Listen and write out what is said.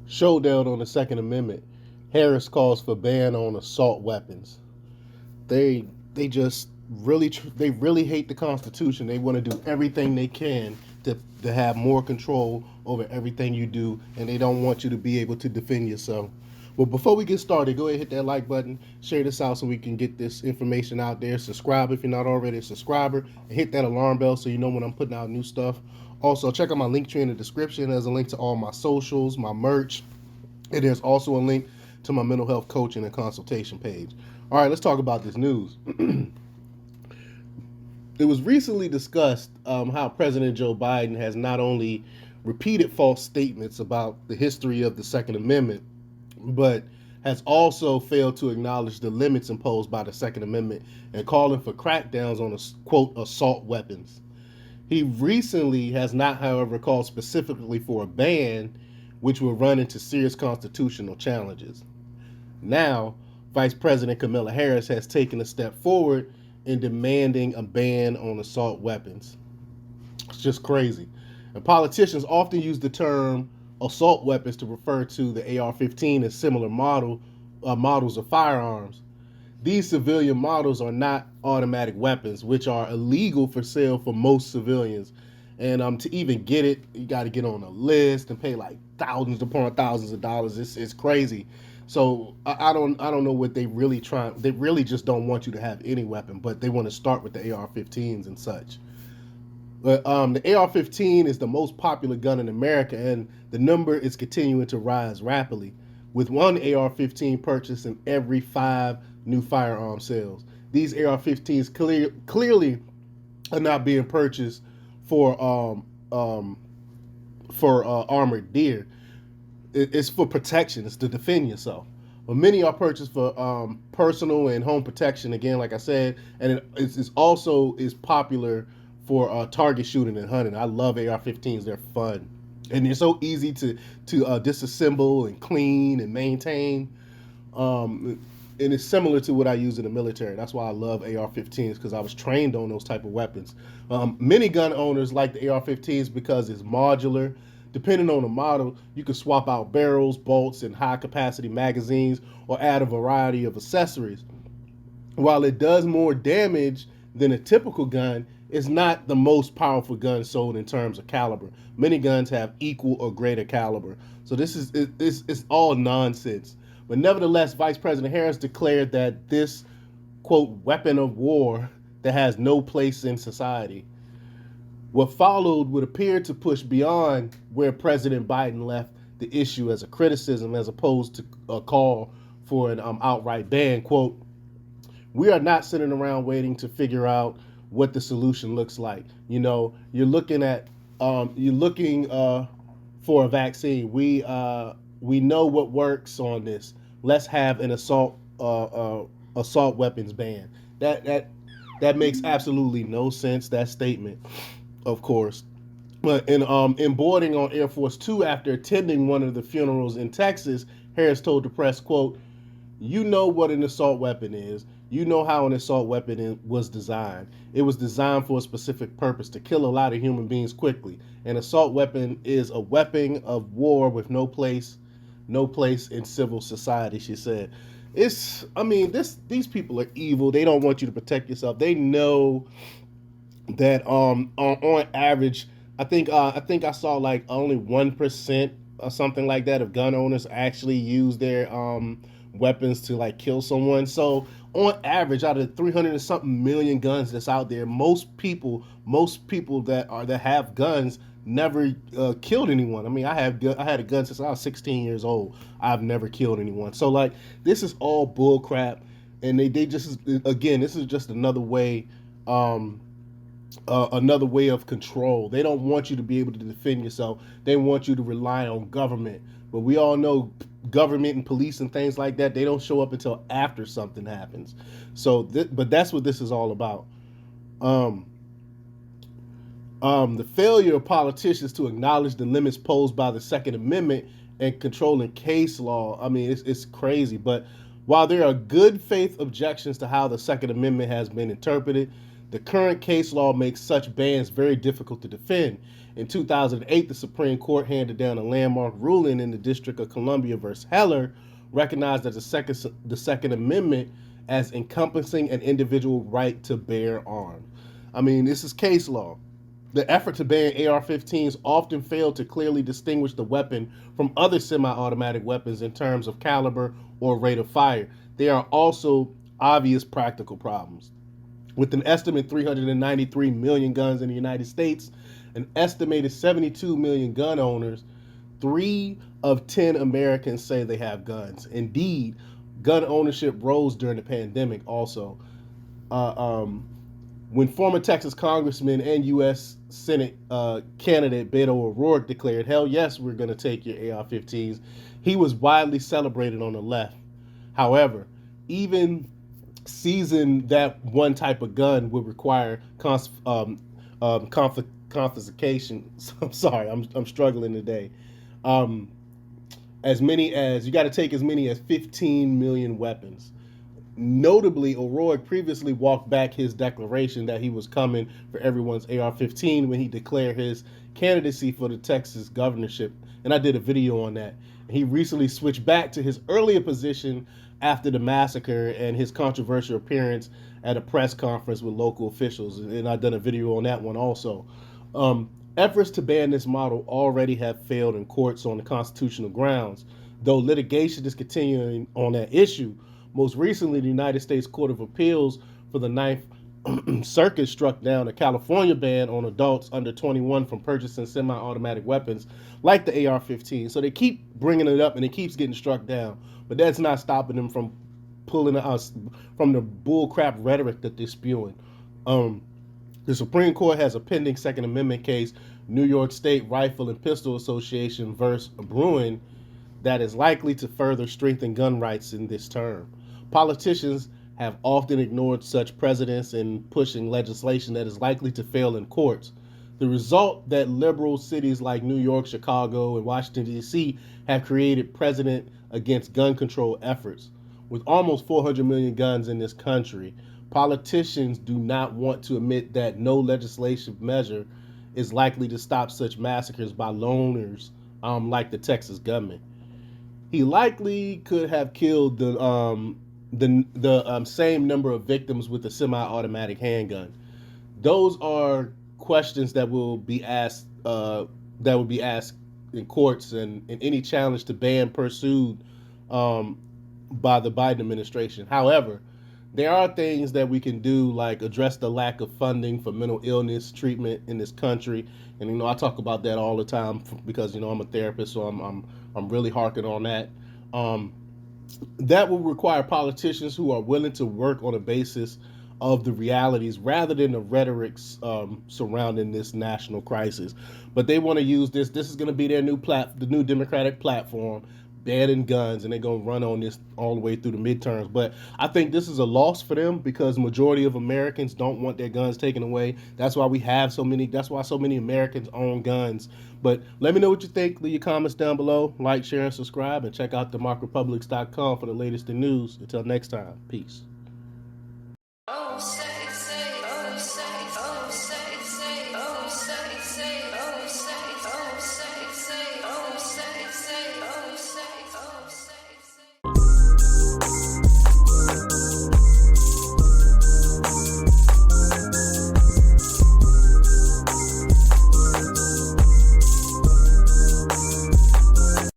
Showdown on the Second Amendment. Harris calls for ban on assault weapons. They just they really hate the Constitution. They want to do everything they can to have more control over everything you do, and they don't want you to be able to defend yourself. But before we get started, go ahead and hit that like button, share this out so we can get this information out there. Subscribe if you're not already a subscriber, and hit that alarm bell so you know when I'm putting out new stuff. Also, check out my link tree in the description. There's a link to all my socials, my merch, and there's also a link to my mental health coaching and consultation page. All right, let's talk about this news. It was recently discussed how President Joe Biden has not only repeated false statements about the history of the Second Amendment, but has also failed to acknowledge the limits imposed by the Second Amendment and calling for crackdowns on, quote, assault weapons. He recently has not, however, called specifically for a ban, which will run into serious constitutional challenges. Now, Vice President Kamala Harris has taken a step forward in demanding a ban on assault weapons. It's just crazy. And politicians often use the term assault weapons to refer to the AR-15 and similar models of firearms. These civilian models are not automatic weapons, which are illegal for sale for most civilians. And to even get it, you got to get on a list and pay like thousands upon thousands of dollars. It's crazy. So I don't know what they really try. They really just don't want you to have any weapon, but they want to start with the AR-15s and such. But the AR-15 is the most popular gun in America, and the number is continuing to rise rapidly, with one AR-15 purchased in every 5 new firearm sales. These AR-15s clearly are not being purchased for armored deer. It's for protection. It's to defend yourself. But many are purchased for personal and home protection. Again, like I said, and it's also is popular for target shooting and hunting. I love AR-15s. They're fun, and they're so easy to disassemble and clean and maintain. And it's similar to what I use in the military. That's why I love AR-15s, because I was trained on those type of weapons. Many gun owners like the AR-15s because it's modular. Depending on the model, you can swap out barrels, bolts, and high-capacity magazines, or add a variety of accessories. While it does more damage than a typical gun, it's not the most powerful gun sold in terms of caliber. Many guns have equal or greater caliber. So it's all nonsense. But nevertheless, Vice President Harris declared that this, quote, weapon of war that has no place in society. What followed would appear to push beyond where President Biden left the issue as a criticism as opposed to a call for an outright ban. Quote, we are not sitting around waiting to figure out what the solution looks like. You know, you're looking for a vaccine. We know what works on this. Let's have an assault weapons ban. That makes absolutely no sense. That statement, of course. But in boarding on Air Force Two after attending one of the funerals in Texas, Harris told the press, quote, you know what an assault weapon is. You know how an assault weapon was designed. It was designed for a specific purpose, to kill a lot of human beings quickly. An assault weapon is a weapon of war with no place in civil society, she said. These people are evil. They don't want you to protect yourself. They know that on average, I think I saw like only 1% or something like that of gun owners actually use their weapons to like kill someone. So on average, out of 300 and something million guns that's out there, most people that have guns never killed anyone. I mean, I had a gun since I was 16 years old. I've never killed anyone. So like, this is all bull crap, and they just, again, this is just another way of control. They don't want you to be able to defend yourself. They want you to rely on government. But we all know government and police and things like that, they don't show up until after something happens. So, but that's what this is all about. The failure of politicians to acknowledge the limits posed by the Second Amendment and controlling case law. I mean, it's crazy. But while there are good faith objections to how the Second Amendment has been interpreted, The current case law makes such bans very difficult to defend. In 2008, the Supreme Court handed down a landmark ruling in the District of Columbia versus Heller, recognized that the Second Amendment as encompassing an individual right to bear arms. I mean, this is case law. The effort to ban AR-15s often failed to clearly distinguish the weapon from other semi-automatic weapons in terms of caliber or rate of fire. There are also obvious practical problems. With an estimated 393 million guns in the United States, an estimated 72 million gun owners, 3 of 10 Americans say they have guns. Indeed, gun ownership rose during the pandemic also. Uh, um, when former Texas Congressman and U.S. Senate candidate Beto O'Rourke declared, "Hell yes, we're going to take your AR-15s," he was widely celebrated on the left. However, even seizing that one type of gun would require confiscation. I'm sorry, I'm struggling today. Um, as many as you got to take as many as 15 million weapons. Notably, O'Rourke previously walked back his declaration that he was coming for everyone's AR-15 when he declared his candidacy for the Texas governorship, and I did a video on that. He recently switched back to his earlier position after the massacre and his controversial appearance at a press conference with local officials, and I've done a video on that one also. Efforts to ban this model already have failed in courts on the constitutional grounds, though litigation is continuing on that issue. Most recently, the United States Court of Appeals for the Ninth Circuit struck down a California ban on adults under 21 from purchasing semi-automatic weapons like the AR-15. So they keep bringing it up and it keeps getting struck down, but that's not stopping them from pulling us from the bullcrap rhetoric that they're spewing. The Supreme Court has a pending Second Amendment case, New York State Rifle and Pistol Association versus Bruin, that is likely to further strengthen gun rights in this term. Politicians have often ignored such precedents in pushing legislation that is likely to fail in courts. The result that liberal cities like New York, Chicago, and Washington, D.C. have created precedent against gun control efforts. With almost 400 million guns in this country, politicians do not want to admit that no legislative measure is likely to stop such massacres by loners like the Texas gunman. He likely could have killed the same number of victims with a semi-automatic handgun. Those are questions that will be asked. That will be asked in courts and any challenge to ban pursued by the Biden administration. However, there are things that we can do, like address the lack of funding for mental illness treatment in this country. And I talk about that all the time because I'm a therapist, so I'm really harking on that. That will require politicians who are willing to work on a basis of the realities rather than the rhetorics surrounding this national crisis. But they want to use this. This is going to be their the new Democratic platform, banning guns, and they're going to run on this all the way through the midterms. But I think this is a loss for them because majority of Americans don't want their guns taken away. That's why we have so many. That's why so many Americans own guns. But let me know what you think. Leave your comments down below. Like, share, and subscribe. And check out democrepublics.com for the latest in news. Until next time, peace.